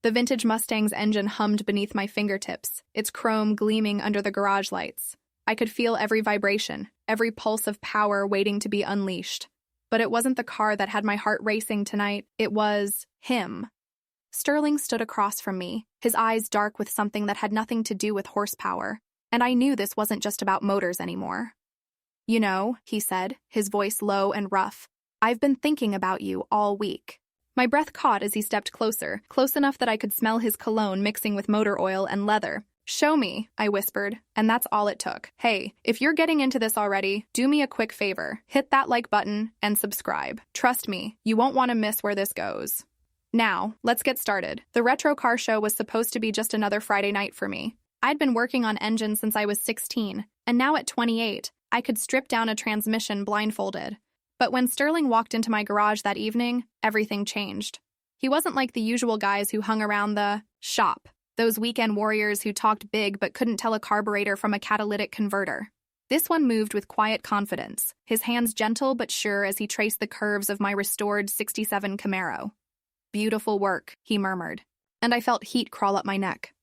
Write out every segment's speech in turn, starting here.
The vintage Mustang's engine hummed beneath my fingertips, its chrome gleaming under the garage lights. I could feel every vibration, every pulse of power waiting to be unleashed. But it wasn't the car that had my heart racing tonight, it was him. Sterling stood across from me, his eyes dark with something that had nothing to do with horsepower, and I knew this wasn't just about motors anymore. "You know," he said, his voice low and rough, "I've been thinking about you all week." My breath caught as he stepped closer, close enough that I could smell his cologne mixing with motor oil and leather. "Show me," I whispered, and that's all it took. "Hey, if you're getting into this already, do me a quick favor. Hit that like button and subscribe. Trust me, you won't want to miss where this goes." Now, let's get started. The retro car show was supposed to be just another Friday night for me. I'd been working on engines since I was 16, and now at 28, I could strip down a transmission blindfolded. But when Sterling walked into my garage that evening, everything changed. He wasn't like the usual guys who hung around the shop, those weekend warriors who talked big but couldn't tell a carburetor from a catalytic converter. This one moved with quiet confidence, his hands gentle but sure as he traced the curves of my restored '67 Camaro. "Beautiful work," he murmured, and I felt heat crawl up my neck.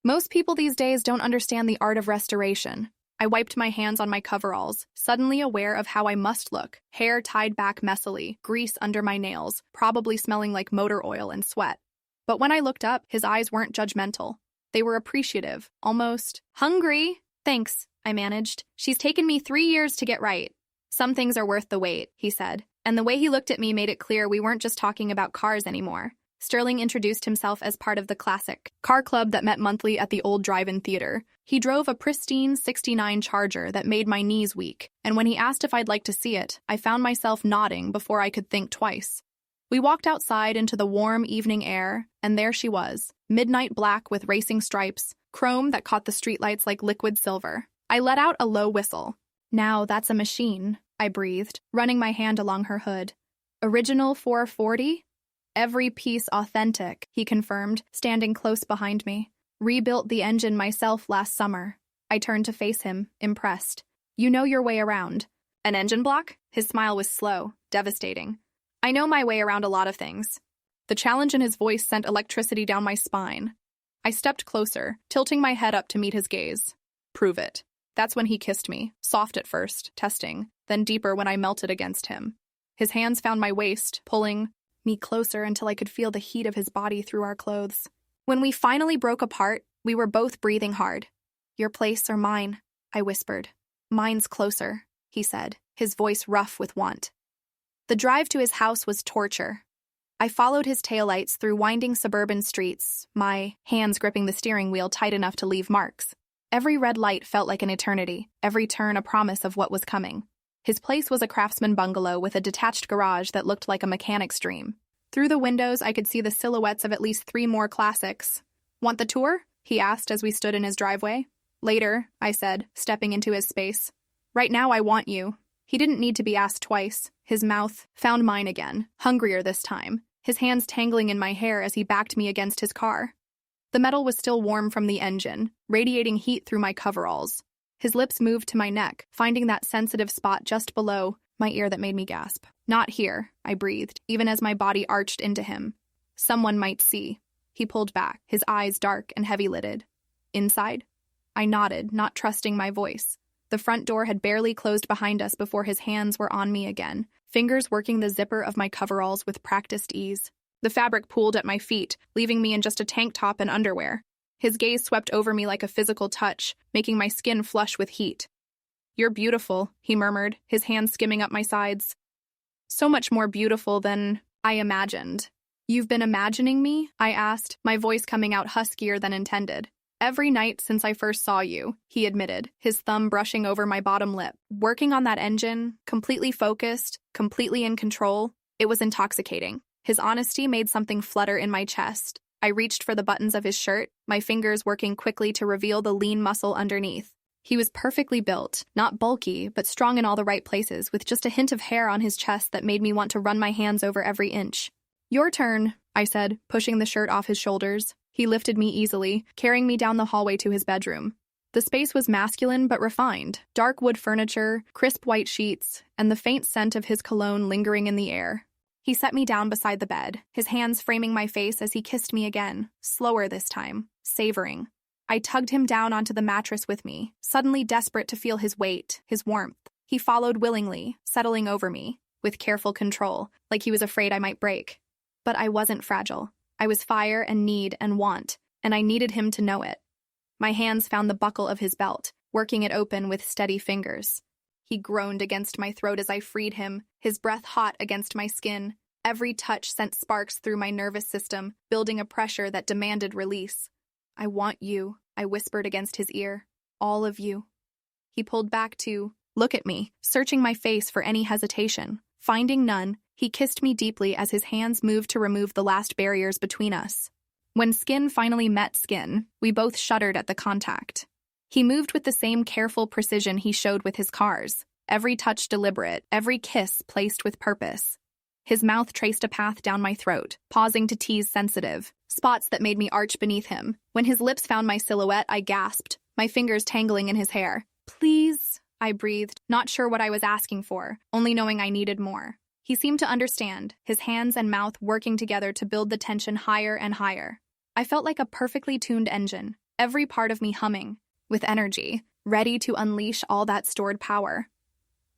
Most people these days don't understand the art of restoration. I wiped my hands on my coveralls, suddenly aware of how I must look, hair tied back messily, grease under my nails, probably smelling like motor oil and sweat. But when I looked up, his eyes weren't judgmental. They were appreciative, almost hungry. "Thanks," I managed. "She's taken me 3 years to get right." "Some things are worth the wait," he said, and the way he looked at me made it clear we weren't just talking about cars anymore. Sterling introduced himself as part of the classic car club that met monthly at the old drive-in theater. He drove a pristine '69 Charger that made my knees weak, and when he asked if I'd like to see it, I found myself nodding before I could think twice. We walked outside into the warm evening air, and there she was, midnight black with racing stripes, chrome that caught the streetlights like liquid silver. I let out a low whistle. "Now that's a machine," I breathed, running my hand along her hood. "Original 440? "Every piece authentic," he confirmed, standing close behind me. "Rebuilt the engine myself last summer." I turned to face him, impressed. "You know your way around." "An engine block?" His smile was slow, devastating. "I know my way around a lot of things." The challenge in his voice sent electricity down my spine. I stepped closer, tilting my head up to meet his gaze. "Prove it." That's when he kissed me, soft at first, testing, then deeper when I melted against him. His hands found my waist, pulling me closer until I could feel the heat of his body through our clothes. When we finally broke apart, we were both breathing hard. "Your place or mine?" I whispered. "Mine's closer," he said, his voice rough with want. The drive to his house was torture. I followed his taillights through winding suburban streets, my hands gripping the steering wheel tight enough to leave marks. Every red light felt like an eternity, every turn a promise of what was coming. His place was a craftsman bungalow with a detached garage that looked like a mechanic's dream. Through the windows, I could see the silhouettes of at least 3 more classics. "Want the tour?" he asked as we stood in his driveway. "Later," I said, stepping into his space. "Right now I want you." He didn't need to be asked twice. His mouth found mine again, hungrier this time, his hands tangling in my hair as he backed me against his car. The metal was still warm from the engine, radiating heat through my coveralls. His lips moved to my neck, finding that sensitive spot just below my ear that made me gasp. "Not here," I breathed, even as my body arched into him. "Someone might see." He pulled back, his eyes dark and heavy-lidded. "Inside?" I nodded, not trusting my voice. The front door had barely closed behind us before his hands were on me again, fingers working the zipper of my coveralls with practiced ease. The fabric pooled at my feet, leaving me in just a tank top and underwear. His gaze swept over me like a physical touch, making my skin flush with heat. "You're beautiful," he murmured, his hands skimming up my sides. "So much more beautiful than I imagined." "You've been imagining me?" I asked, my voice coming out huskier than intended. "Every night since I first saw you," he admitted, his thumb brushing over my bottom lip. Working on that engine, completely focused, completely in control, it was intoxicating. His honesty made something flutter in my chest. I reached for the buttons of his shirt, my fingers working quickly to reveal the lean muscle underneath. He was perfectly built, not bulky, but strong in all the right places, with just a hint of hair on his chest that made me want to run my hands over every inch. "Your turn," I said, pushing the shirt off his shoulders. He lifted me easily, carrying me down the hallway to his bedroom. The space was masculine but refined, dark wood furniture, crisp white sheets, and the faint scent of his cologne lingering in the air. He set me down beside the bed, his hands framing my face as he kissed me again, slower this time, savoring. I tugged him down onto the mattress with me, suddenly desperate to feel his weight, his warmth. He followed willingly, settling over me, with careful control, like he was afraid I might break. But I wasn't fragile. I was fire and need and want, and I needed him to know it. My hands found the buckle of his belt, working it open with steady fingers. He groaned against my throat as I freed him, his breath hot against my skin. Every touch sent sparks through my nervous system, building a pressure that demanded release. "I want you," I whispered against his ear. "All of you." He pulled back to look at me, searching my face for any hesitation. Finding none, he kissed me deeply as his hands moved to remove the last barriers between us. When skin finally met skin, we both shuddered at the contact. He moved with the same careful precision he showed with his cars, every touch deliberate, every kiss placed with purpose. His mouth traced a path down my throat, pausing to tease sensitive spots that made me arch beneath him. When his lips found my silhouette, I gasped, my fingers tangling in his hair. "Please," I breathed, not sure what I was asking for, only knowing I needed more. He seemed to understand, his hands and mouth working together to build the tension higher and higher. I felt like a perfectly tuned engine, every part of me humming, with energy, ready to unleash all that stored power.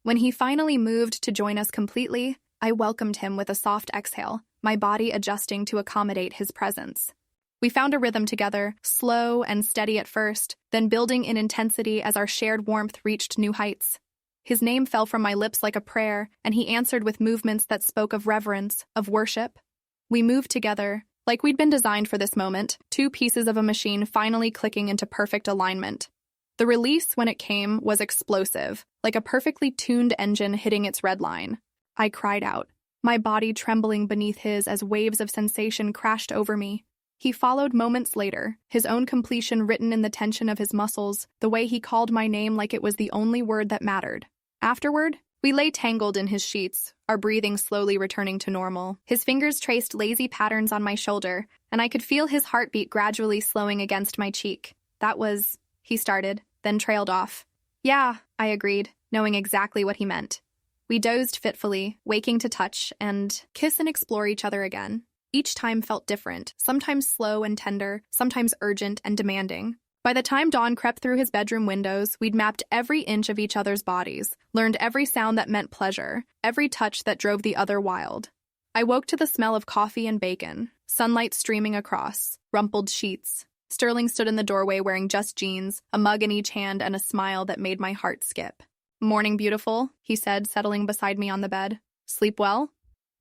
When he finally moved to join us completely, I welcomed him with a soft exhale, my body adjusting to accommodate his presence. We found a rhythm together, slow and steady at first, then building in intensity as our shared warmth reached new heights. His name fell from my lips like a prayer, and he answered with movements that spoke of reverence, of worship. We moved together, like we'd been designed for this moment, two pieces of a machine finally clicking into perfect alignment. The release, when it came, was explosive, like a perfectly tuned engine hitting its red line. I cried out, my body trembling beneath his as waves of sensation crashed over me. He followed moments later, his own completion written in the tension of his muscles, the way he called my name like it was the only word that mattered. Afterward, we lay tangled in his sheets, our breathing slowly returning to normal. His fingers traced lazy patterns on my shoulder, and I could feel his heartbeat gradually slowing against my cheek. That was, he started, then trailed off. "Yeah," I agreed, knowing exactly what he meant. We dozed fitfully, waking to touch and kiss and explore each other again. Each time felt different, sometimes slow and tender, sometimes urgent and demanding. By the time dawn crept through his bedroom windows, we'd mapped every inch of each other's bodies, learned every sound that meant pleasure, every touch that drove the other wild. I woke to the smell of coffee and bacon, sunlight streaming across, rumpled sheets. Sterling stood in the doorway wearing just jeans, a mug in each hand, and a smile that made my heart skip. "Morning, beautiful," he said, settling beside me on the bed. "Sleep well?"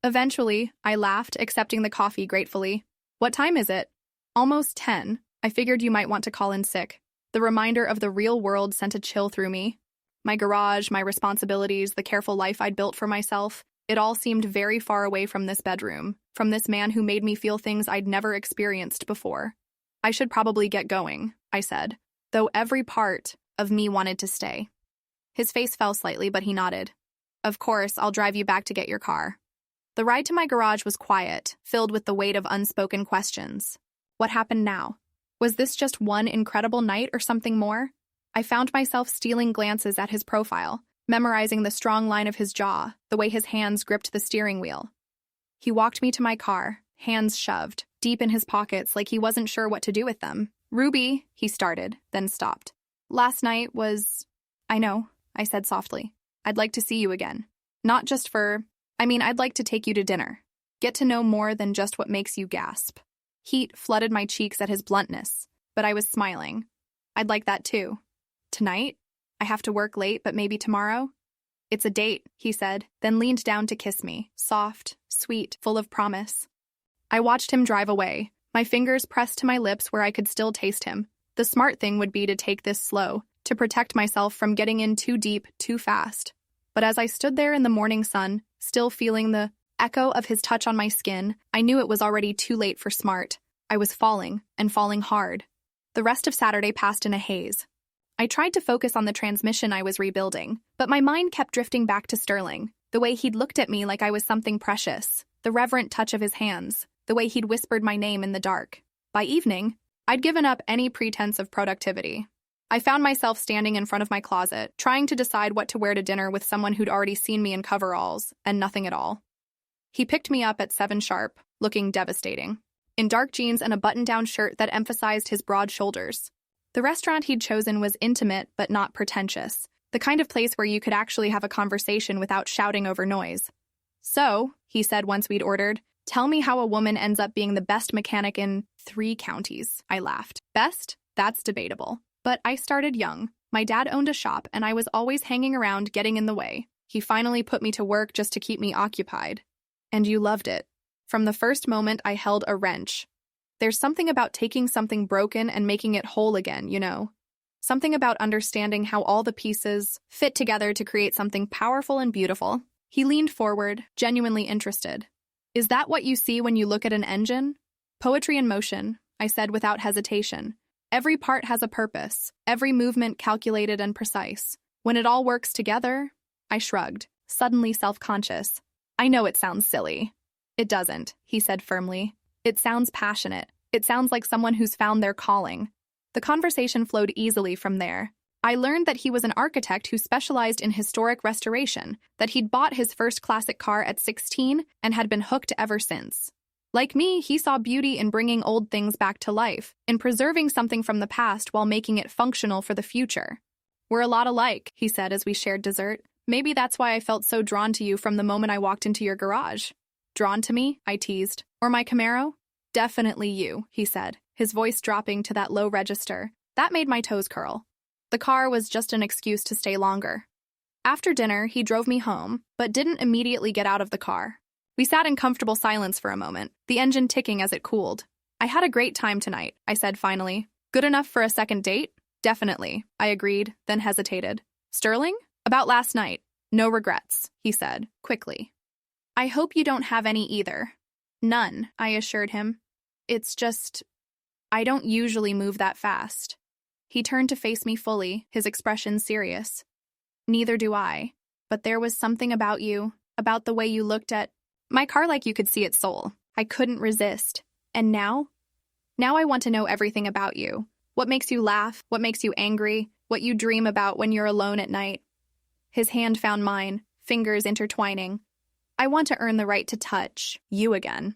Eventually, I laughed, accepting the coffee gratefully. "What time is it?" "Almost 10. I figured you might want to call in sick." The reminder of the real world sent a chill through me. My garage, my responsibilities, the careful life I'd built for myself, it all seemed very far away from this bedroom, from this man who made me feel things I'd never experienced before. "I should probably get going," I said, though every part of me wanted to stay. His face fell slightly, but he nodded. "Of course, I'll drive you back to get your car." The ride to my garage was quiet, filled with the weight of unspoken questions. What happened now? Was this just one incredible night or something more? I found myself stealing glances at his profile, memorizing the strong line of his jaw, the way his hands gripped the steering wheel. He walked me to my car, hands shoved, deep in his pockets like he wasn't sure what to do with them. "Ruby," he started, then stopped. "Last night was—" "I know," I said softly. "I'd like to see you again. Not just I'd like to take you to dinner. Get to know more than just what makes you gasp." Heat flooded my cheeks at his bluntness, but I was smiling. "I'd like that too. Tonight? I have to work late, but maybe tomorrow?" "It's a date," he said, then leaned down to kiss me, soft, sweet, full of promise. I watched him drive away, my fingers pressed to my lips where I could still taste him. The smart thing would be to take this slow, to protect myself from getting in too deep, too fast. But as I stood there in the morning sun, still feeling the echo of his touch on my skin, I knew it was already too late for smart. I was falling, and falling hard. The rest of Saturday passed in a haze. I tried to focus on the transmission I was rebuilding, but my mind kept drifting back to Sterling, the way he'd looked at me like I was something precious, the reverent touch of his hands, the way he'd whispered my name in the dark. By evening, I'd given up any pretense of productivity. I found myself standing in front of my closet, trying to decide what to wear to dinner with someone who'd already seen me in coveralls, and nothing at all. He picked me up at 7 sharp, looking devastating, in dark jeans and a button-down shirt that emphasized his broad shoulders. The restaurant he'd chosen was intimate but not pretentious, the kind of place where you could actually have a conversation without shouting over noise. "So," he said once we'd ordered, "tell me how a woman ends up being the best mechanic in 3 counties." I laughed. "Best? That's debatable. But I started young. My dad owned a shop, and I was always hanging around getting in the way. He finally put me to work just to keep me occupied. And you loved it." From the first moment, I held a wrench. There's something about taking something broken and making it whole again, you know? Something about understanding how all the pieces fit together to create something powerful and beautiful. He leaned forward, genuinely interested. "Is that what you see when you look at an engine?" "Poetry in motion," I said without hesitation. "Every part has a purpose, every movement calculated and precise. When it all works together..." I shrugged, suddenly self-conscious. "I know it sounds silly." "It doesn't," he said firmly. "It sounds passionate. It sounds like someone who's found their calling." The conversation flowed easily from there. I learned that he was an architect who specialized in historic restoration, that he'd bought his first classic car at 16 and had been hooked ever since. Like me, he saw beauty in bringing old things back to life, in preserving something from the past while making it functional for the future. "We're a lot alike," he said as we shared dessert. "Maybe that's why I felt so drawn to you from the moment I walked into your garage." "Drawn to me?" I teased. "Or my Camaro?" "Definitely you," he said, his voice dropping to that low register. That made my toes curl. The car was just an excuse to stay longer. After dinner, he drove me home, but didn't immediately get out of the car. We sat in comfortable silence for a moment, the engine ticking as it cooled. "I had a great time tonight," I said finally. "Good enough for a second date?" "Definitely," I agreed, then hesitated. "Sterling? About last night." "No regrets," he said, quickly. "I hope you don't have any either." "None," I assured him. "It's just... I don't usually move that fast." He turned to face me fully, his expression serious. "Neither do I. But there was something about you, about the way you looked at my car like you could see its soul. I couldn't resist. And now? Now I want to know everything about you. What makes you laugh, what makes you angry, what you dream about when you're alone at night." His hand found mine, fingers intertwining. "I want to earn the right to touch you again."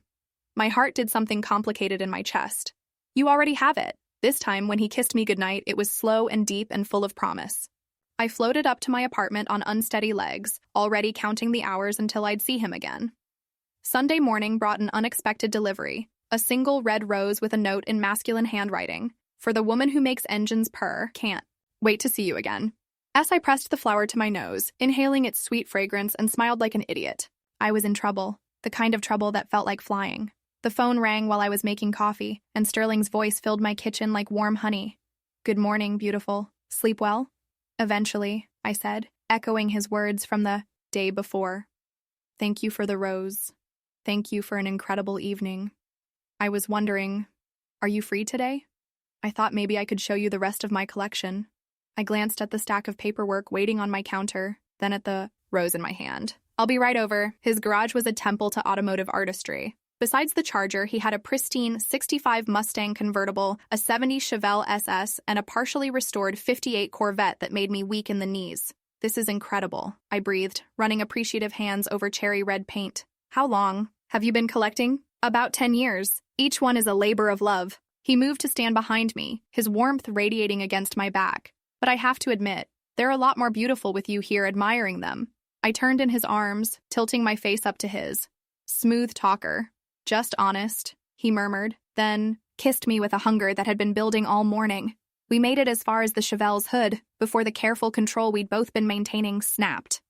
My heart did something complicated in my chest. "You already have it." This time, when he kissed me goodnight, it was slow and deep and full of promise. I floated up to my apartment on unsteady legs, already counting the hours until I'd see him again. Sunday morning brought an unexpected delivery, a single red rose with a note in masculine handwriting. "For the woman who makes engines purr, can't wait to see you again." As I pressed the flower to my nose, inhaling its sweet fragrance and smiled like an idiot. I was in trouble, the kind of trouble that felt like flying. The phone rang while I was making coffee, and Sterling's voice filled my kitchen like warm honey. "Good morning, beautiful. Sleep well?" "Eventually," I said, echoing his words from the day before. "Thank you for the rose. Thank you for an incredible evening. I was wondering, are you free today? I thought maybe I could show you the rest of my collection." I glanced at the stack of paperwork waiting on my counter, then at the rose in my hand. "I'll be right over." His garage was a temple to automotive artistry. Besides the Charger, he had a pristine 65 Mustang convertible, a 70 Chevelle SS, and a partially restored 58 Corvette that made me weak in the knees. "This is incredible," I breathed, running appreciative hands over cherry red paint. "How long have you been collecting?" "About 10 years. Each one is a labor of love." He moved to stand behind me, his warmth radiating against my back. "But I have to admit, they're a lot more beautiful with you here admiring them." I turned in his arms, tilting my face up to his. "Smooth talker. Just honest," he murmured, then kissed me with a hunger that had been building all morning. We made it as far as the Chevelle's hood before the careful control we'd both been maintaining snapped.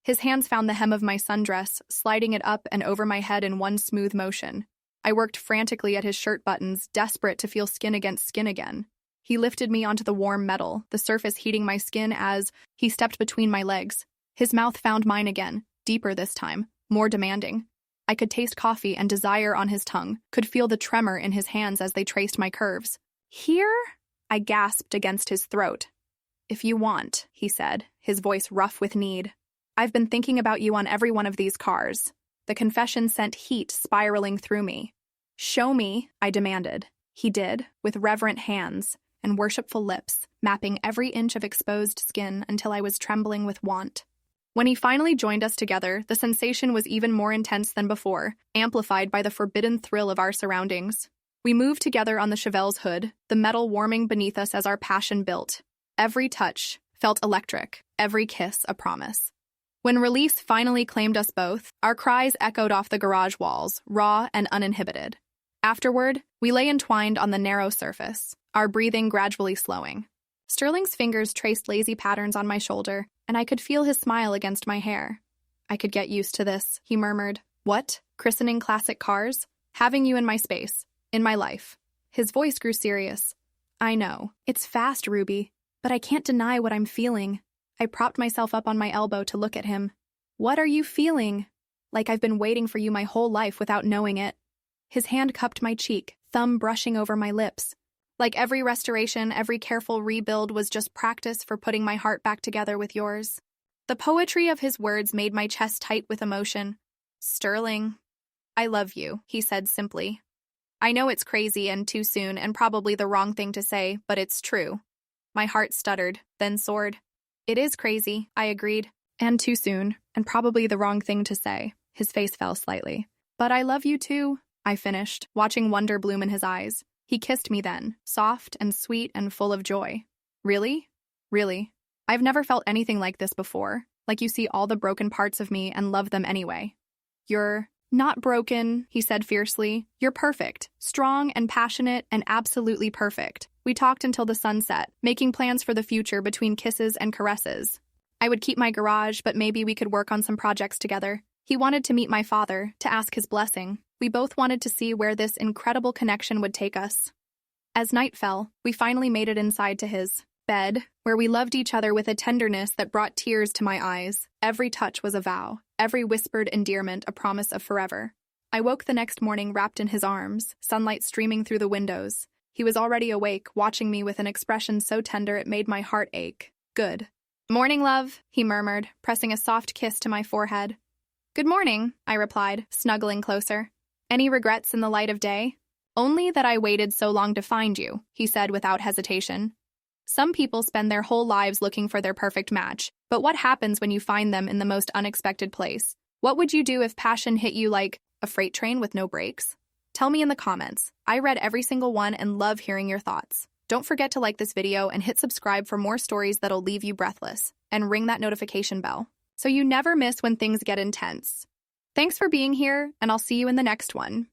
His hands found the hem of my sundress, sliding it up and over my head in one smooth motion. I worked frantically at his shirt buttons, desperate to feel skin against skin again. He lifted me onto the warm metal, the surface heating my skin as he stepped between my legs. His mouth found mine again, deeper this time, more demanding. I could taste coffee and desire on his tongue, could feel the tremor in his hands as they traced my curves. "Here?" I gasped against his throat. "If you want," he said, his voice rough with need. "I've been thinking about you on every one of these cars." The confession sent heat spiraling through me. "Show me," I demanded. He did, with reverent hands and worshipful lips, mapping every inch of exposed skin until I was trembling with want. When he finally joined us together, the sensation was even more intense than before, amplified by the forbidden thrill of our surroundings. We moved together on the Chevelle's hood, the metal warming beneath us as our passion built. Every touch felt electric, every kiss a promise. When release finally claimed us both, our cries echoed off the garage walls, raw and uninhibited. Afterward, we lay entwined on the narrow surface, our breathing gradually slowing. Sterling's fingers traced lazy patterns on my shoulder, and I could feel his smile against my hair. "I could get used to this," he murmured. "What? Christening classic cars? Having you in my space, in my life." His voice grew serious. "I know. It's fast, Ruby, but I can't deny what I'm feeling." I propped myself up on my elbow to look at him. "What are you feeling?" "Like I've been waiting for you my whole life without knowing it." His hand cupped my cheek, thumb brushing over my lips. Like every restoration, every careful rebuild was just practice for putting my heart back together with yours. The poetry of his words made my chest tight with emotion. "Sterling, I love you," he said simply. I know it's crazy and too soon and probably the wrong thing to say, but it's true. My heart stuttered, then soared. "It is crazy," I agreed. "And too soon, and probably the wrong thing to say." His face fell slightly. "But I love you too," I finished, watching wonder bloom in his eyes. He kissed me then, soft and sweet and full of joy. "Really? Really? I've never felt anything like this before, like you see all the broken parts of me and love them anyway." "You're not broken," he said fiercely. "You're perfect, strong and passionate and absolutely perfect." We talked until the sun set, making plans for the future between kisses and caresses. I would keep my garage, but maybe we could work on some projects together. He wanted to meet my father, to ask his blessing. We both wanted to see where this incredible connection would take us. As night fell, we finally made it inside to his bed, where we loved each other with a tenderness that brought tears to my eyes. Every touch was a vow, every whispered endearment a promise of forever. I woke the next morning wrapped in his arms, sunlight streaming through the windows. He was already awake, watching me with an expression so tender it made my heart ache. "Good. Morning, love," he murmured, pressing a soft kiss to my forehead. "Good morning," I replied, snuggling closer. "Any regrets in the light of day?" "Only that I waited so long to find you," he said without hesitation. Some people spend their whole lives looking for their perfect match, but what happens when you find them in the most unexpected place? What would you do if passion hit you like a freight train with no brakes? Tell me in the comments. I read every single one and love hearing your thoughts. Don't forget to like this video and hit subscribe for more stories that'll leave you breathless, and ring that notification bell so you never miss when things get intense. Thanks for being here, and I'll see you in the next one.